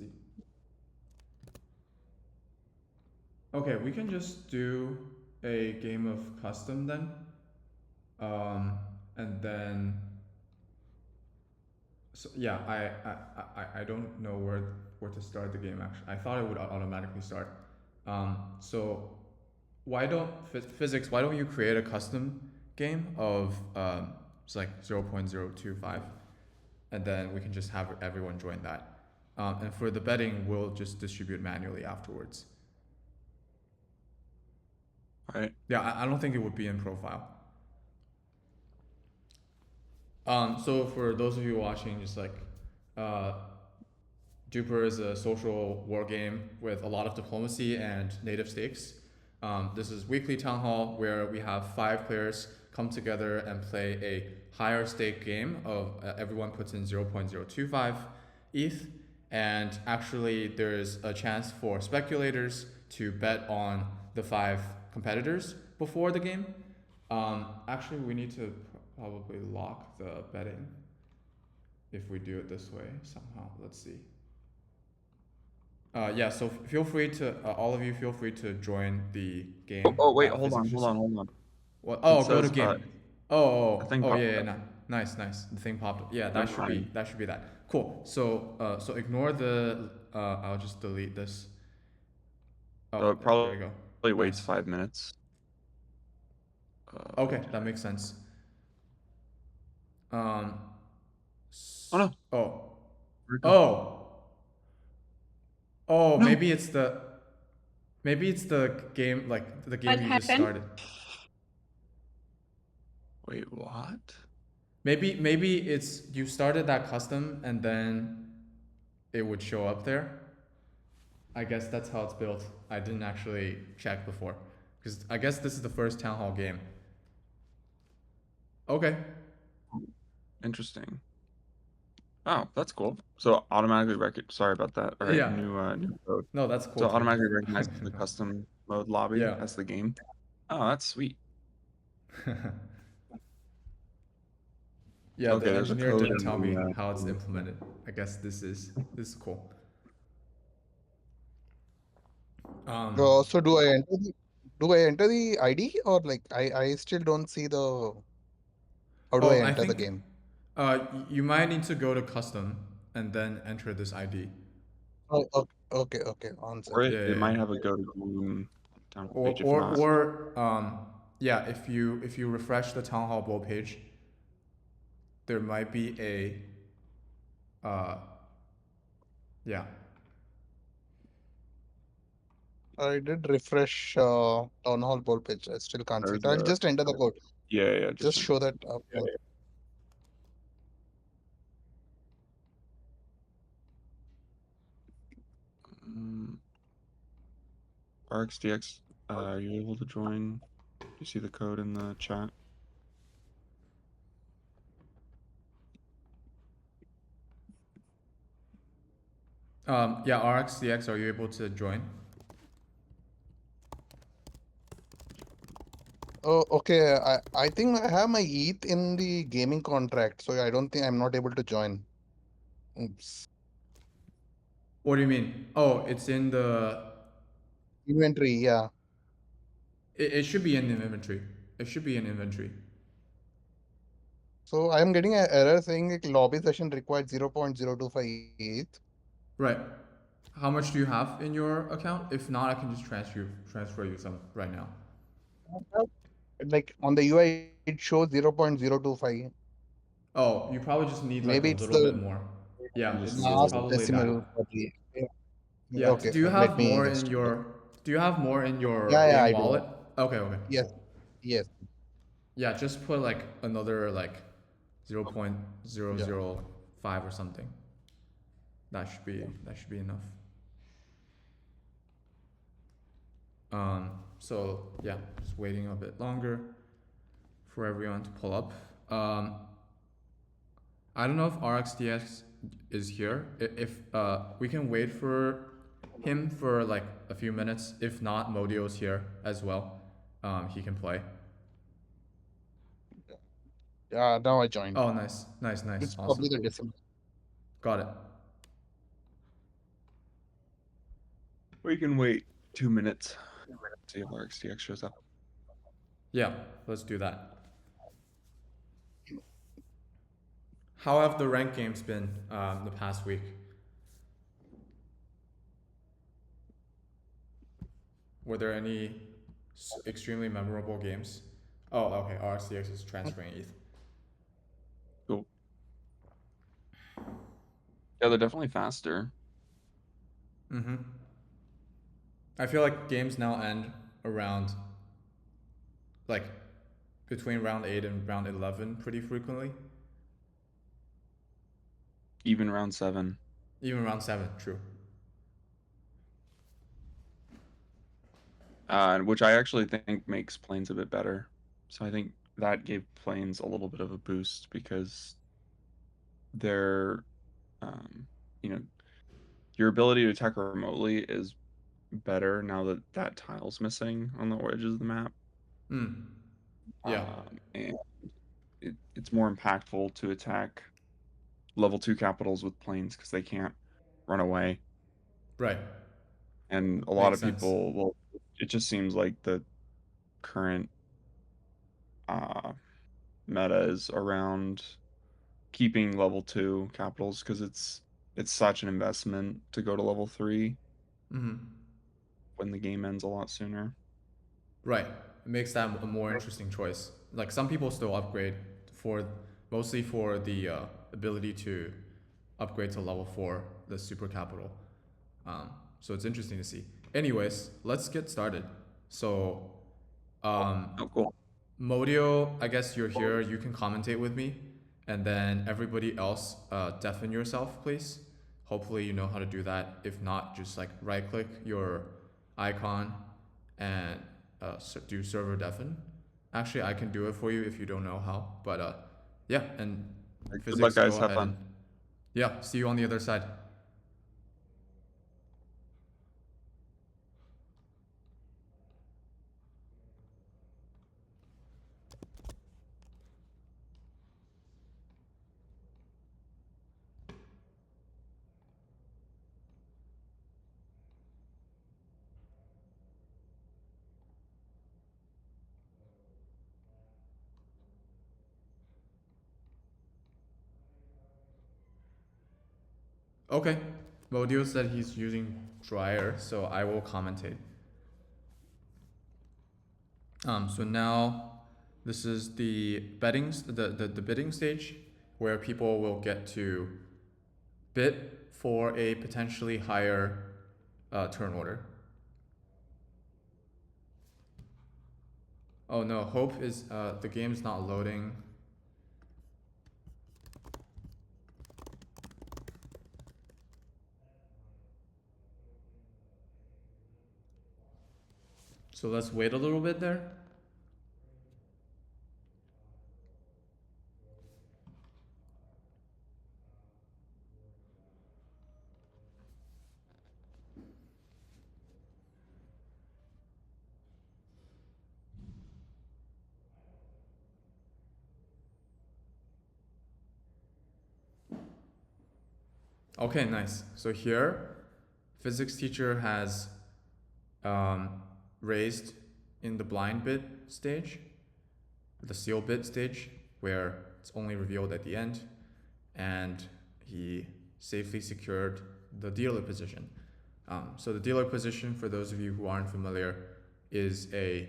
see. Okay, we can just do a game of custom then. And then, so yeah, I don't know where to start the game actually. I thought it would automatically start. So why don't physics? Why don't you create a custom game of it's like 0.025, and then we can just have everyone join that. And for the betting, we'll just distribute manually afterwards. All right. Yeah, I don't think it would be in profile. So for those of you watching, just like, uh, Duper is a social war game with a lot of diplomacy and native stakes. This is weekly town hall where we have 5 players come together and play a higher stake game of everyone puts in 0.025 ETH, and actually there's a chance for speculators to bet on the 5 competitors before the game. Actually, we need to probably lock the betting if we do it this way somehow. Let's see. Yeah, so feel free to, all of you feel free to join the game. Oh wait, hold on. What? It Oh, go to says game. the thing Oh, popped yeah, up. yeah, nice, nice. The thing popped up. Yeah, Never mind. that should be that. Cool. So ignore the, I'll just delete this. So Oh, it there you go. probably waits Nice. 5 minutes. Okay, that makes sense. Oh no. Oh. Where'd it go? Oh. Oh, No. maybe it's the game, like the game What you just happened? started. Wait, what? Maybe it's you started that custom and then it would show up there. I guess that's how it's built. I didn't actually check before because I guess this is the first town hall game. Okay. Interesting. Oh, that's cool. So automatically sorry about that. All right, Yeah. new code. No, that's cool. So too. automatically recognizes the custom mode lobby Yeah. as the game. Oh, that's sweet. Yeah, Okay, the there's a engineer code didn't in tell me the, how it's implemented. I guess this is cool. So do I enter the ID or like I still don't see the how do I I enter the think game? you might need to go to custom and then enter this ID. Oh, okay. On or second. it might have a go to game down page if not. Yeah, if you refresh the town hall bowl page, there might be a yeah. I did refresh town hall poll page. I still can't see it. I'll just enter the code. Yeah, Just show that up. RxDX, are you able to join? Do you see the code in the chat? Yeah, RxDX, are you able to join? Oh, okay. I think I have my ETH in the gaming contract, so I don't think I'm not able to join. Oops. What do you mean? Oh, it's in the Inventory, yeah. it should be in the inventory. It should be in inventory. So I'm getting an error saying like lobby session required 0.025 ETH. Right. How much do you have in your account? If not, I can just transfer you some right now. Like on the UI, it shows 0.025. Oh, you probably just need like a Maybe it's little bit the more. Yeah, it's last probably decimal that. for the. Yeah. Okay, Do you let have me more just. in your Do you have more in your Yeah, game I do. wallet? Okay. Yes. Yeah, just put like another like 0.005 or something. That should be enough. So yeah, just waiting a bit longer for everyone to pull up. I don't know if RxDX is here. If we can wait for him for like a few minutes. If not, Modio's here as well. He can play. Yeah, now I joined. Oh, nice. It's Awesome. probably the decimal. Got it. We can wait 2 minutes. See if RxDX shows up. Yeah, let's do that. How have the ranked games been the past week? Were there any extremely memorable games? Oh, okay. RxDX is transferring ETH. Cool. Yeah, they're definitely faster. Mm-hmm. I feel like games now end around, like, between round 8 and round 11 pretty frequently. Even round 7. Even round 7, true. Which I actually think makes planes a bit better. So I think that gave planes a little bit of a boost because they're, you know, your ability to attack remotely is better now that that tile's missing on the edges of the map. Yeah. And it's more impactful to attack level 2 capitals with planes because they can't run away. Right. And a lot Makes of sense. people, well, it just seems like the current meta is around keeping level 2 capitals because it's such an investment to go to level 3 when the game ends a lot sooner. Right. It makes that a more interesting choice. Like some people still upgrade for mostly for the ability to upgrade to level 4, the super capital. So it's interesting to see. Anyways, let's get started. So, Oh, cool. Modio, I guess you're here. You can commentate with me, and then everybody else, deafen yourself, please. Hopefully, you know how to do that. If not, just like right-click your icon and do server deafen. Actually, I can do it for you if you don't know how. But yeah, and Good luck, physics, guys. go Have ahead fun. and yeah. See you on the other side. Okay. Modio said he's using dryer, so I will commentate. So now this is the the bidding stage where people will get to bid for a potentially higher turn order. Oh no, Hope is the game's not loading. So let's wait a little bit there. Okay, nice. So here, physics teacher has raised in the blind bid stage, the seal bid stage, where it's only revealed at the end, and he safely secured the dealer position. So the dealer position, for those of you who aren't familiar, is the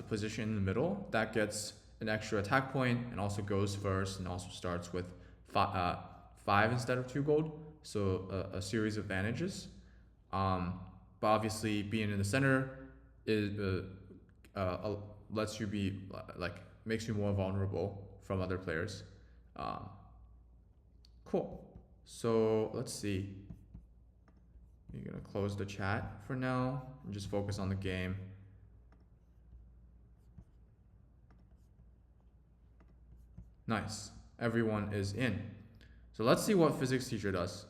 position in the middle that gets an extra attack point and also goes first and also starts with 5 instead of 2 gold. So a series of advantages. But obviously, being in the center is lets you be makes you more vulnerable from other players. Cool. So let's see. You're gonna close the chat for now and just focus on the game. Nice. Everyone is in. So let's see what physics teacher does.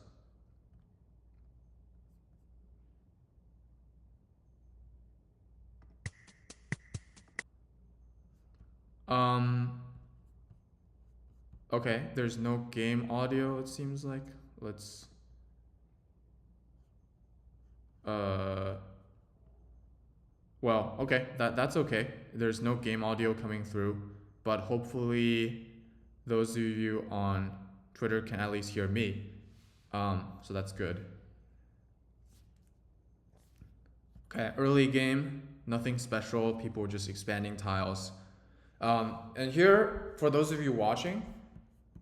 Okay, there's no game audio, it seems like. Let's Well, okay, that's okay. There's no game audio coming through, but hopefully those of you on Twitter can at least hear me. So that's good. Okay, early game, nothing special. People were just expanding tiles. And here, for those of you watching,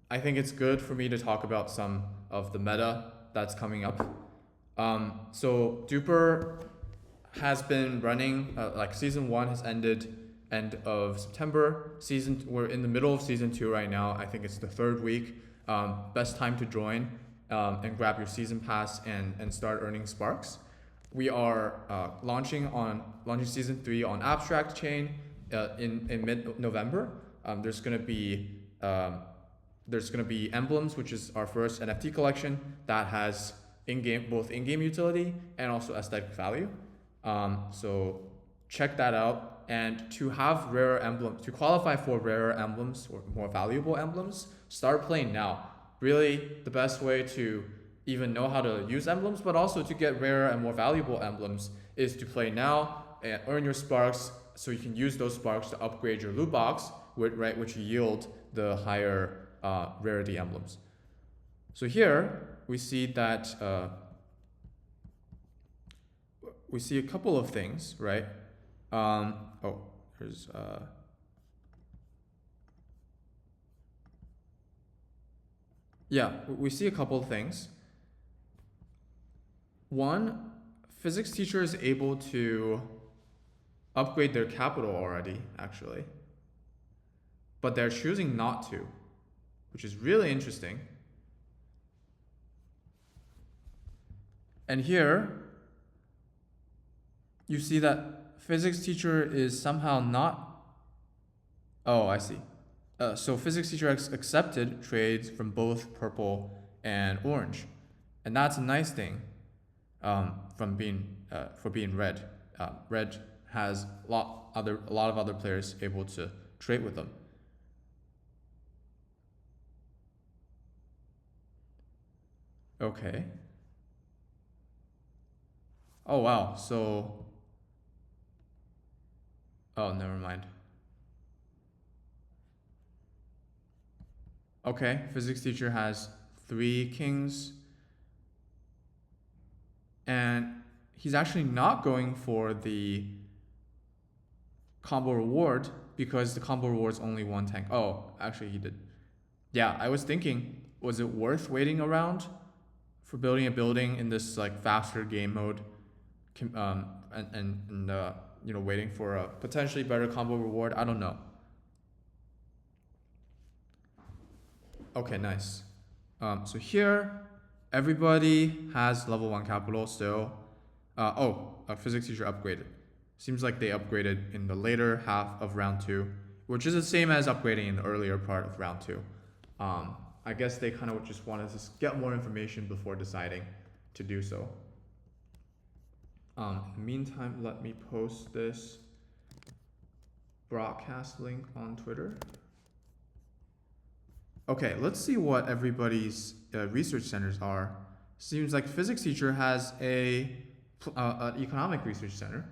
I think it's good for me to talk about some of the meta that's coming up. So Duper has been running, like season 1 has ended end of September. We're in the middle of season 2 right now. I think it's the 3rd week. Best time to join and grab your season pass and start earning sparks. We are launching season 3 on Abstract Chain in mid-November. There's gonna be emblems, which is our first NFT collection that has both in-game utility and also aesthetic value. So check that out. And to have rarer emblems, to qualify for rarer emblems or more valuable emblems, start playing now. Really, the best way to even know how to use emblems, but also to get rarer and more valuable emblems, is to play now and earn your sparks, so you can use those sparks to upgrade your loot box, which yield the higher rarity emblems. So here we see that we see a couple of things, right? Here's yeah, we see a couple of things. One, physics teacher is able to upgrade their capital already, actually, but they're choosing not to, which is really interesting. And here you see that physics teacher is somehow not. Oh, I see. So physics teacher accepted trades from both purple and orange, and that's a nice thing. For being red. Red has a lot of other players able to trade with them. Okay. Oh wow. So. Oh, never mind. Okay, physics teacher has 3 kings. And he's actually not going for the combo reward because the combo reward is only 1 tank. Oh, actually he did. Yeah, I was thinking, was it worth waiting around for building a building in this like faster game mode, and waiting for a potentially better combo reward? I don't know. Okay, nice. So here, everybody has level 1 capital still. A physics teacher upgraded. Seems like they upgraded in the later half of round 2, which is the same as upgrading in the earlier part of round 2. I guess they kind of just wanted to get more information before deciding to do so. In the meantime, let me post this broadcast link on Twitter. Okay, let's see what everybody's research centers are. Seems like physics teacher has an economic research center.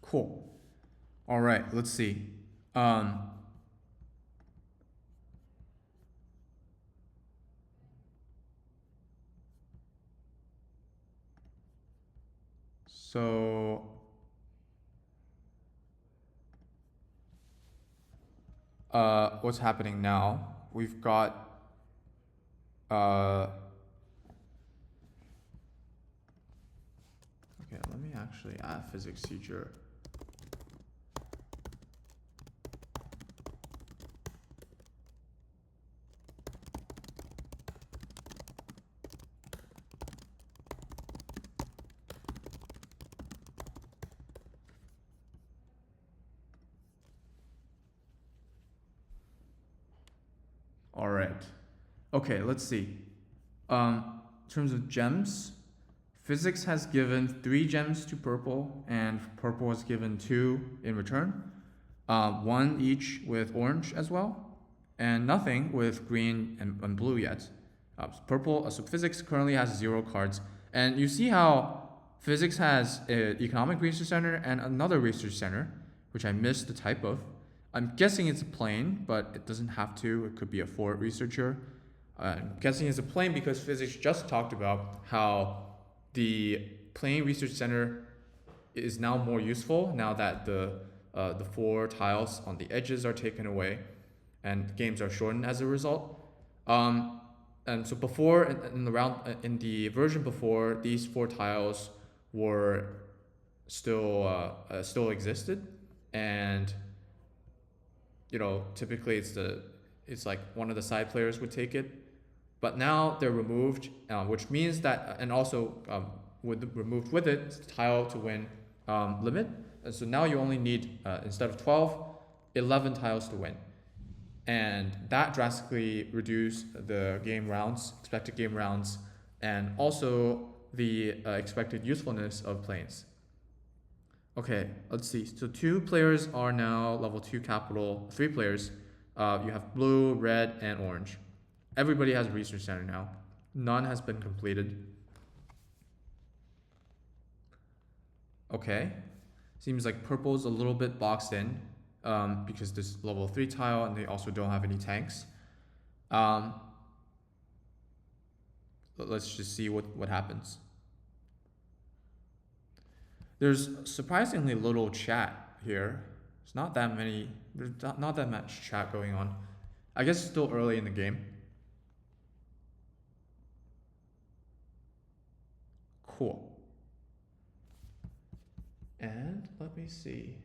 Cool. All right, let's see. So what's happening now? We've got Okay, let me actually add physics teacher. All right. Okay, let's see. In terms of gems, physics has given 3 gems to purple, and purple has given 2 in return. 1 each with orange as well, and nothing with green and blue yet. So physics currently has 0 cards, and you see how physics has an economic research center and another research center, which I missed the type of. I'm guessing it's a plane, but it doesn't have to. It could be a Ford researcher. I'm guessing it's a plane because physics just talked about how the plane research center is now more useful now that the 4 tiles on the edges are taken away, and games are shortened as a result. And so before in the version before, these 4 tiles were still existed, and typically it's like one of the side players would take it, but now they're removed, which means that, and also removed with it, tile to win limit. And so now you only need, instead of 12, 11 tiles to win. And that drastically reduced the expected game rounds, and also the expected usefulness of planes. Okay, let's see. So 2 players are now level 2 capital. 3 players, you have blue, red, and orange. Everybody has a research center now. None has been completed. Okay, seems like purple's a little bit boxed in, because this level 3 tile, and they also don't have any tanks. Let's just see what happens. There's surprisingly little chat here. There's not that much chat going on. I guess it's still early in the game. Cool. And let me see.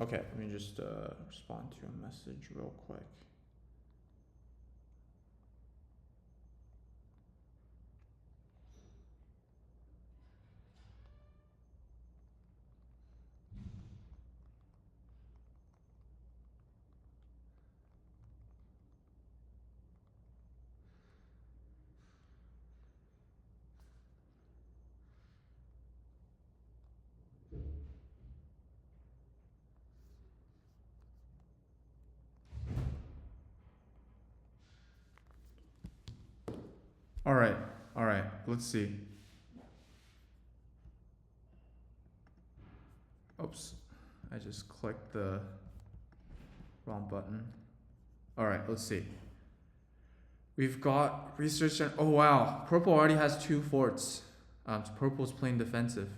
Okay, let me just respond to a message real quick. All right, let's see. Oops, I just clicked the wrong button. All right, let's see. We've got research, and oh wow, purple already has 2 forts. So purple's playing defensive.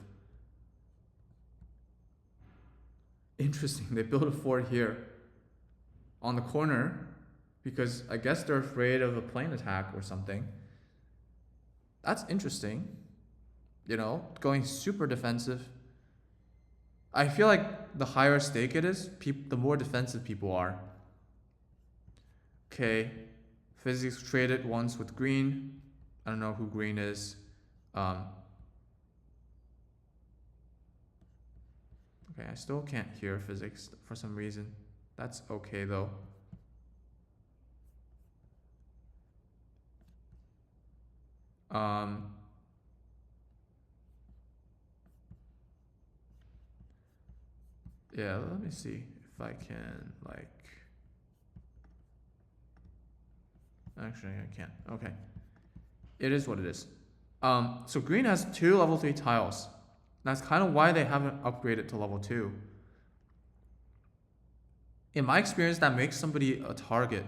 Interesting, they built a fort here on the corner because I guess they're afraid of a plane attack or something. That's interesting. Going super defensive. I feel like the higher stake it is, the more defensive people are. Okay, physics traded once with green. I don't know who green is. Okay, I still can't hear physics for some reason. That's okay though. Yeah, let me see if I can, actually I can't. Okay. It is what it is. So green has 2 level 3 tiles. That's kind of why they haven't upgraded to level 2. In my experience, that makes somebody a target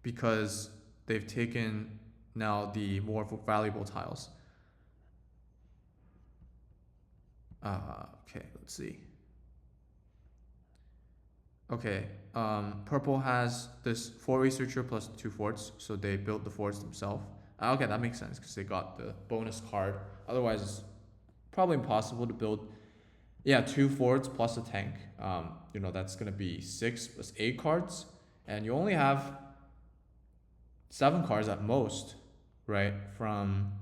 because they've taken now the more valuable tiles. Okay, let's see. Okay, purple has this 4 researcher plus 2 forts, so they built the forts themselves. Okay, that makes sense because they got the bonus card. Otherwise, it's probably impossible to build. Yeah, 2 forts plus a tank. That's gonna be 6 plus 8 cards, and you only have 7 cards at most, right? From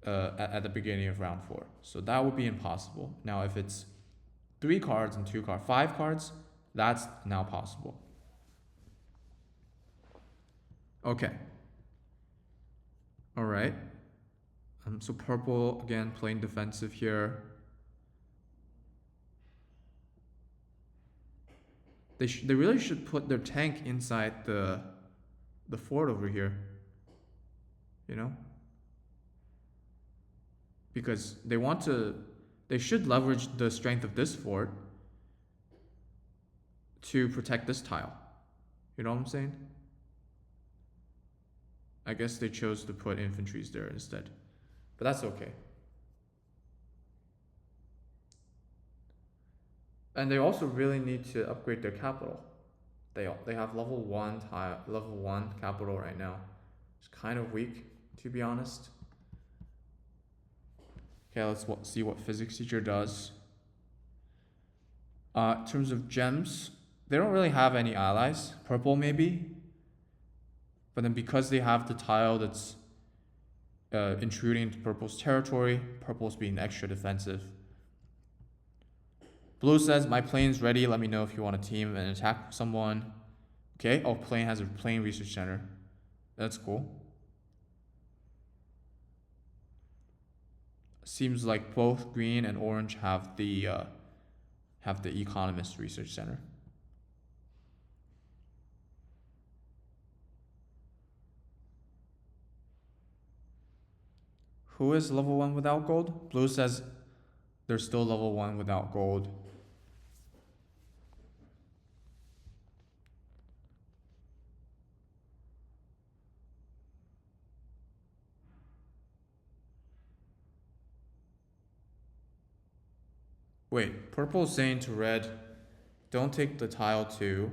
at the beginning of round 4, so that would be impossible. Now, if it's 3 cards and 2 cards, 5 cards, that's now possible. Okay. All right. So purple again playing defensive here. They really should put their tank inside the fort over here. Because they should leverage the strength of this fort to protect this tile. You know what I'm saying? I guess they chose to put infantries there instead, but that's okay. And they also really need to upgrade their capital. They have level 1 capital right now. It's kind of weak, to be honest. Okay, let's see what physics teacher does. In terms of gems, they don't really have any allies. Purple maybe, but then because they have the tile that's intruding into purple's territory, purple's being extra defensive. Blue says, my plane's ready. Let me know if you want to team and attack someone. Okay. Oh, plane has a plane research center. That's cool. Seems like both green and orange have the economist research center. Who is level 1 without gold? Blue says they're still level 1 without gold. Wait, purple is saying to red, don't take the tile 2.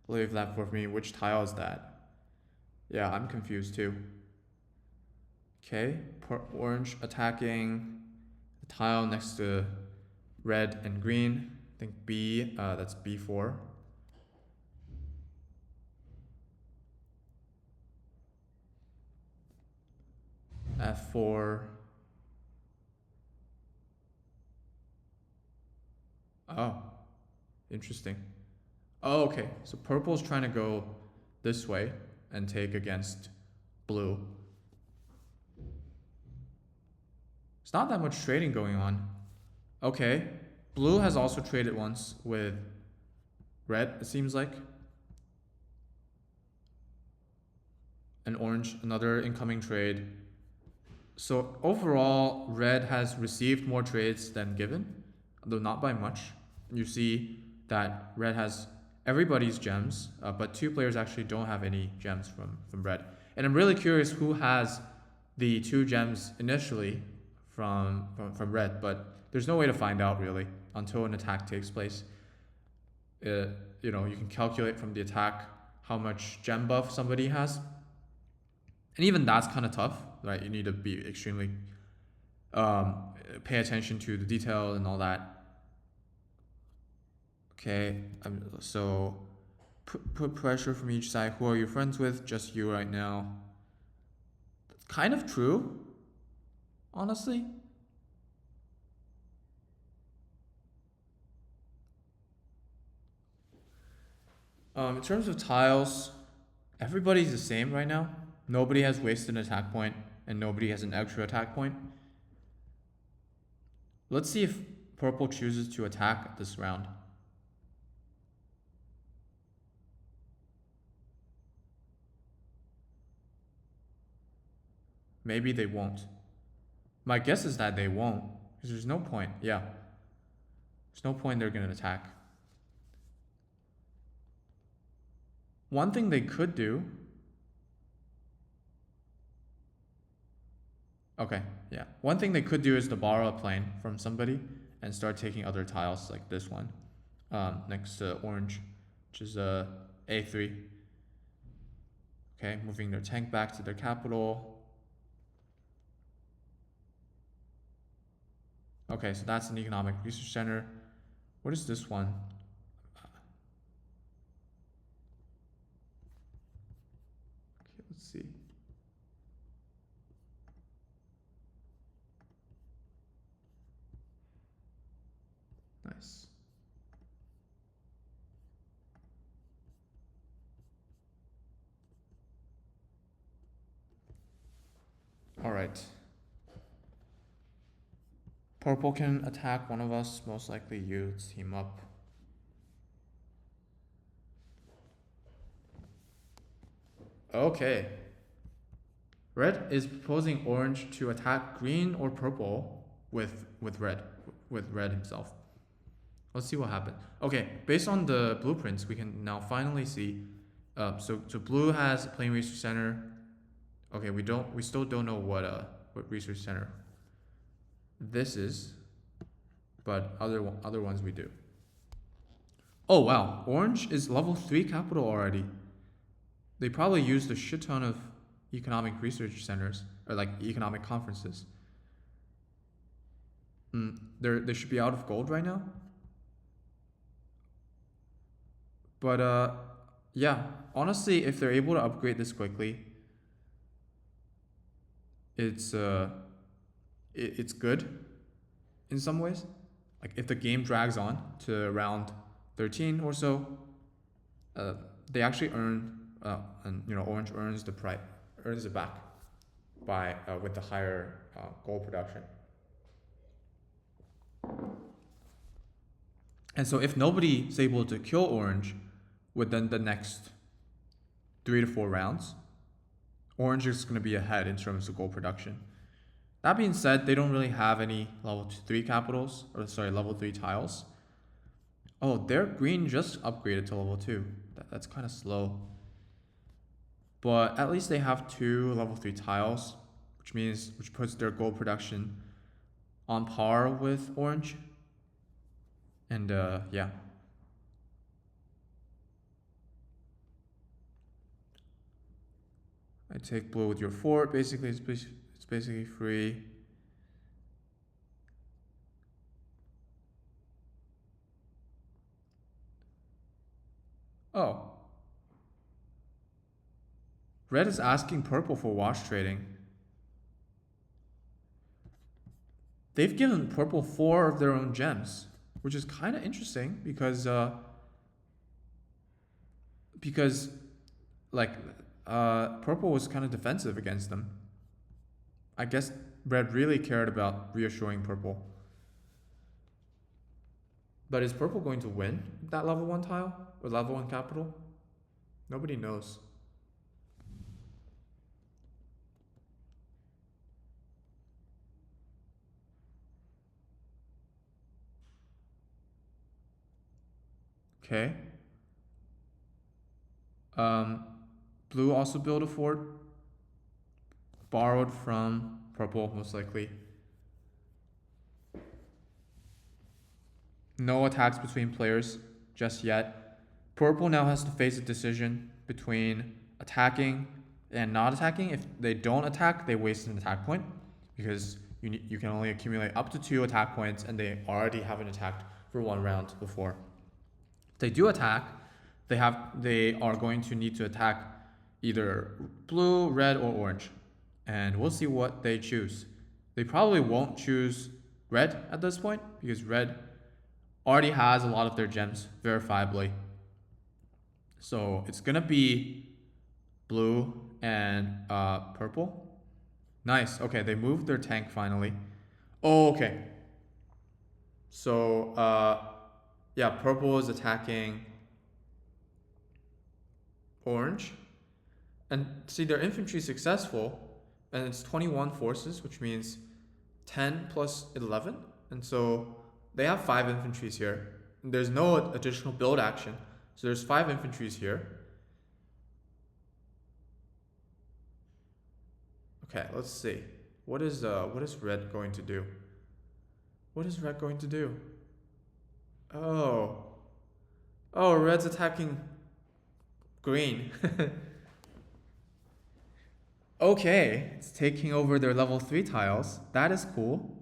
Leave that for me. Which tile is that? Yeah, I'm confused too. Okay, orange attacking the tile next to red and green. I think B, that's B4. F4. Oh, interesting. Oh, okay. So purple's trying to go this way and take against blue. It's not that much trading going on. Okay. Blue has also traded once with red, it seems like. And orange, another incoming trade. So overall, red has received more trades than given, though not by much. You see that red has everybody's gems, but 2 players actually don't have any gems from red. And I'm really curious who has the 2 gems initially from red, but there's no way to find out really until an attack takes place. You can calculate from the attack how much gem buff somebody has. And even that's kind of tough, right? You need to be extremely pay attention to the detail and all that. Okay, so put pressure from each side. Who are you friends with? Just you right now. That's kind of true, honestly. In terms of tiles, everybody's the same right now. Nobody has wasted an attack point, and nobody has an extra attack point. Let's see if purple chooses to attack this round. Maybe they won't. My guess is that they won't, because there's no point. Yeah. There's no point they're going to attack. One thing they could do Okay, yeah. One thing they could do is to borrow a plane from somebody and start taking other tiles like this one, next to orange, which is A3. Okay, moving their tank back to their capital. Okay, so that's an economic research center. What is this one? Okay, let's see. Nice. All right. Purple can attack one of us, most likely you. Let's team up. Okay. Red is proposing orange to attack green or purple with red himself. Let's see what happens. Okay, based on the blueprints, we can now finally see. So blue has plane research center. Okay, we still don't know what research center this is, but other ones we do. Oh wow, orange is level 3 capital already. They probably used a shit ton of economic research centers or like economic conferences. They should be out of gold right now. But yeah, honestly, if they're able to upgrade this quickly, it's good in some ways. Like if the game drags on to round 13 or so, they actually earn, and orange earns it back by with the higher gold production. And so if nobody is able to kill orange within the next 3 to 4 rounds, orange is going to be ahead in terms of gold production. That being said, they don't really have any level 3 capitals, level 3 tiles. Oh, their green just upgraded to level 2. That's kind of slow. But at least they have 2 level 3 tiles, which puts their gold production on par with orange. And yeah. I take blue with your fort. Basically, it's basically free. Oh. Red is asking purple for wash trading. They've given purple 4 of their own gems, which is kind of interesting because purple was kind of defensive against them. I guess red really cared about reassuring purple. But is purple going to win that level 1 tile or level 1 capital? Nobody knows. Okay. Blue also built a fort. Borrowed from purple, most likely. No attacks between players just yet. Purple now has to face a decision between attacking and not attacking. If they don't attack, they waste an attack point because you can only accumulate up to 2 attack points, and they already haven't attacked for 1 round before. If they do attack, they are going to need to attack either blue, red, or orange, and we'll see what they choose. They probably won't choose red at this point because red already has a lot of their gems verifiably. So it's gonna be blue and purple. Nice. Okay, they moved their tank finally. Oh, okay. So yeah, purple is attacking orange, and see their infantry is successful, and it's 21 forces, which means 10 plus 11, and so they have 5 infantries here. There's no additional build action, so there's 5 infantries here. Okay, let's see. What is red going to do? What is red going to do? Oh. Oh, red's attacking green. Okay, it's taking over their level 3 tiles. That is cool.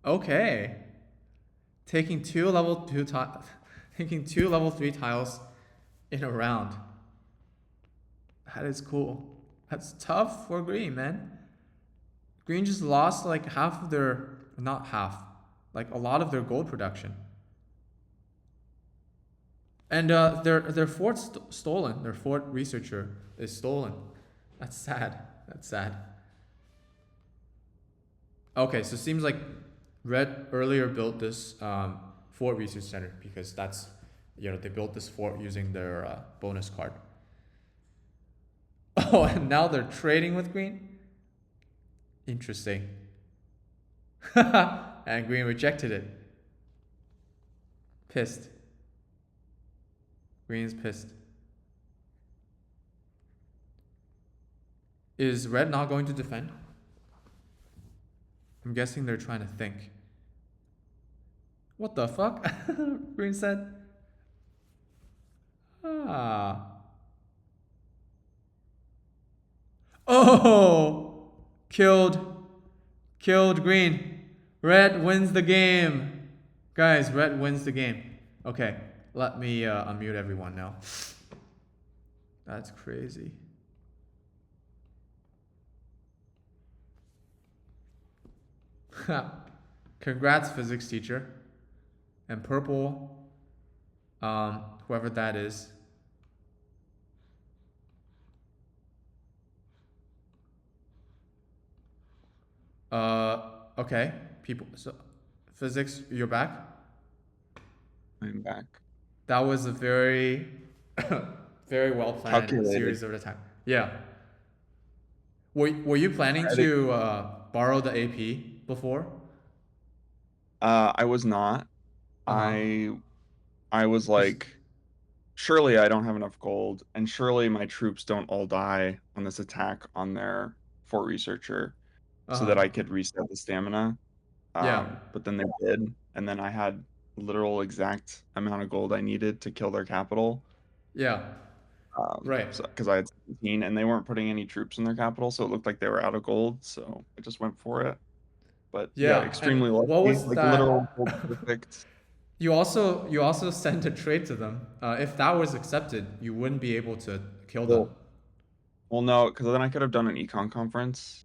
Okay. Taking two level 2 tiles, taking 2 level 3 tiles in a round. That is cool. That's tough for green, man. Green just lost like half of their, not half, like a lot of their gold production. And their fort's stolen. Their fort researcher is stolen. That's sad. That's sad. Okay, so it seems like Red earlier built this fort research center because that's, they built this fort using their bonus card. Oh, and now they're trading with green? Interesting. And green rejected it. Pissed. Green's pissed. Is red not going to defend? I'm guessing they're trying to think. What the fuck? Green said. Ah. Oh! Killed green. Red wins the game. Guys, red wins the game. Okay, let me unmute everyone now. That's crazy. Congrats, physics teacher. And purple, whoever that is. Okay, people. So, physics, you're back. I'm back. That was a very, very well planned series of attack. Yeah. Were you planning to borrow the AP before? I was not. I was like, surely I don't have enough gold, and surely my troops don't all die on this attack on their fort researcher, so that I could reset the stamina. Yeah. But then they did, and then I had literal exact amount of gold I needed to kill their capital. Yeah. Right. So, because I had 17, and they weren't putting any troops in their capital, so it looked like they were out of gold. So I just went for it. But yeah, extremely lucky. What was like that? Literal gold perfect. You also sent a trade to them. If that was accepted, you wouldn't be able to kill them. Well, no, because then I could have done an econ conference.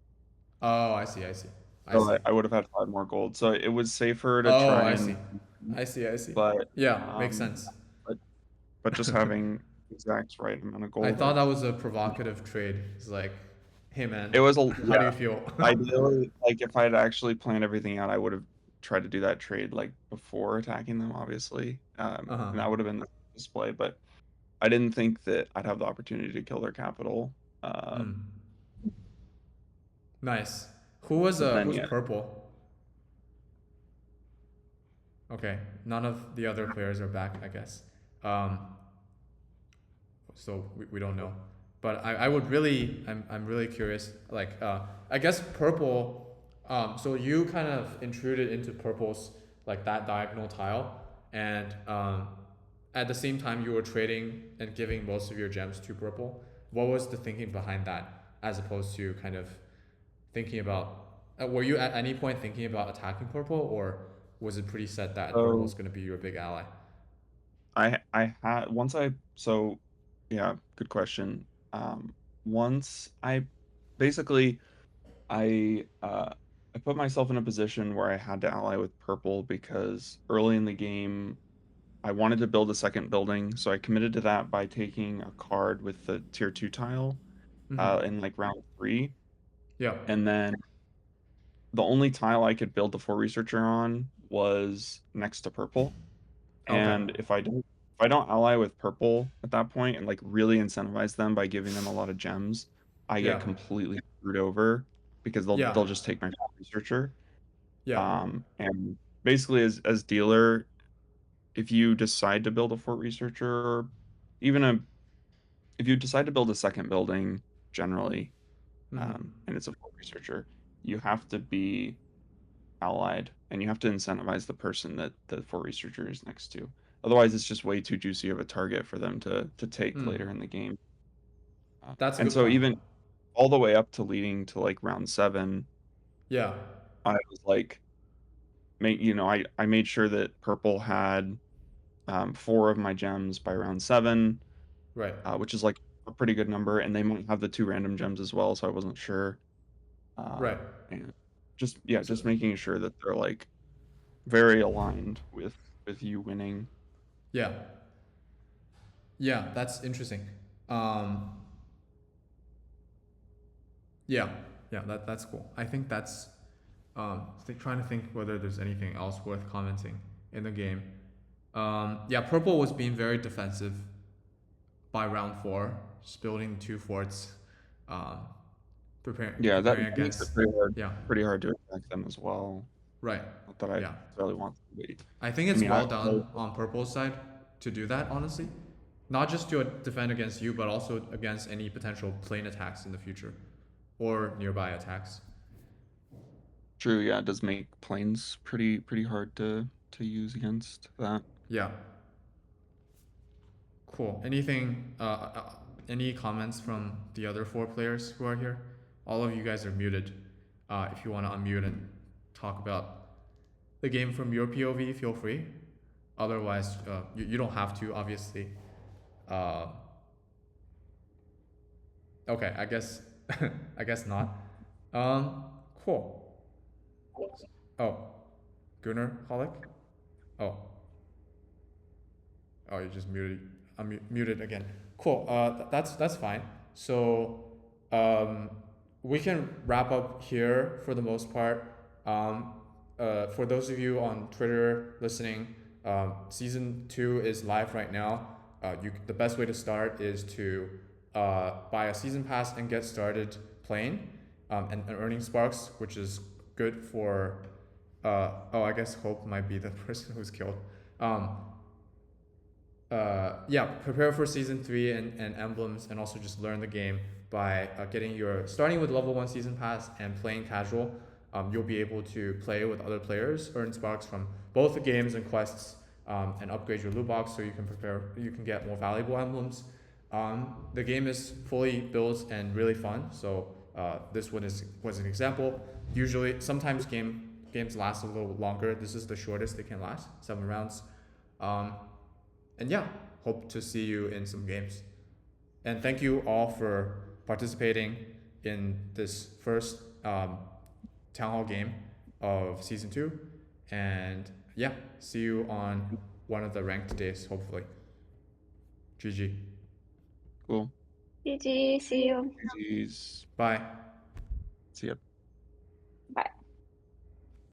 Oh, I see. So I would have had 5 more gold. So it was safer to try and. I see. But yeah, makes sense. But just having exact right amount of gold. I thought that was a provocative trade. It's like, hey man, it was how do you feel? Ideally, like if I had actually planned everything out, I would have tried to do that trade like before attacking them, obviously. And that would have been the display. But I didn't think that I'd have the opportunity to kill their capital. Nice. Who's purple? Okay, none of the other players are back, I guess. So we don't know. But I'm really curious. Like, I guess purple. So you kind of intruded into purple's like that diagonal tile, and at the same time you were trading and giving most of your gems to purple. What was the thinking behind that, as opposed to kind of thinking about? Were you at any point thinking about attacking purple, or was it pretty set that purple was going to be your big ally? Yeah, good question. Once I basically I put myself in a position where I had to ally with purple because early in the game I wanted to build a second building, so I committed to that by taking a card with the tier 2 tile in like round 3. Yeah. And then the only tile I could build the fort researcher on was next to purple. And if I don't ally with purple at that point and like really incentivize them by giving them a lot of gems, I get completely screwed over because they'll just take my researcher. Yeah. And basically as dealer, if you decide to build a fort researcher or even if you decide to build a second building, generally, Mhm. and it's a full researcher, you have to be allied, and you have to incentivize the person that the four researcher is next to. Otherwise, it's just way too juicy of a target for them to take later in the game. That's a And good so point. even all the way up to leading to like round 7, Yeah. I was like, I made sure that purple had 4 of my gems by round 7, Right. which is like a pretty good number, and they might have the 2 random gems as well, so I wasn't sure. Right. And just So making sure that they're like very aligned with you winning. yeah. Yeah, that's interesting. Yeah, yeah, that's cool. I think that's trying to think whether there's anything else worth commenting in the game. Yeah, purple was being very defensive by round 4, just building 2 forts, um, Yeah, that preparing makes it against. pretty Yeah, hard to attack them as well. right. Not that I Yeah, necessarily want to wait. I think I it's mean, well done on purple's side to do that. Honestly, not just to defend against you, but also against any potential plane attacks in the future or nearby attacks. true, yeah, it does make planes pretty hard to use against that. Yeah. Cool. Anything? Any comments from the other 4 players who are here? All of you guys are muted. If you want to unmute and talk about the game from your POV, feel free. Otherwise, you don't have to, obviously. Uh, okay, I guess I guess not. Cool. Oh, Gunnar Holick. Oh, oh, you just muted. I'm muted again. Cool. That's fine. So, we can wrap up here for the most part. For those of you on Twitter listening, season 2 is live right now. The best way to start is to buy a season pass and get started playing, and earning sparks, which is good for. I guess Hope might be the person who's killed. Yeah, prepare for season 3 and emblems, and also just learn the game by starting with level 1 season pass and playing casual. You'll be able to play with other players, earn sparks from both the games and quests, and upgrade your loot box so you can get more valuable emblems. The game is fully built and really fun, so this one was an example. Usually, sometimes games last a little longer. This is the shortest they can last, 7 rounds. And yeah, hope to see you in some games. And thank you all for participating in this first Townhall game of season 2. And yeah, see you on one of the ranked days, hopefully. GG. Cool. GG, see you. GG's. Bye. See ya. Bye.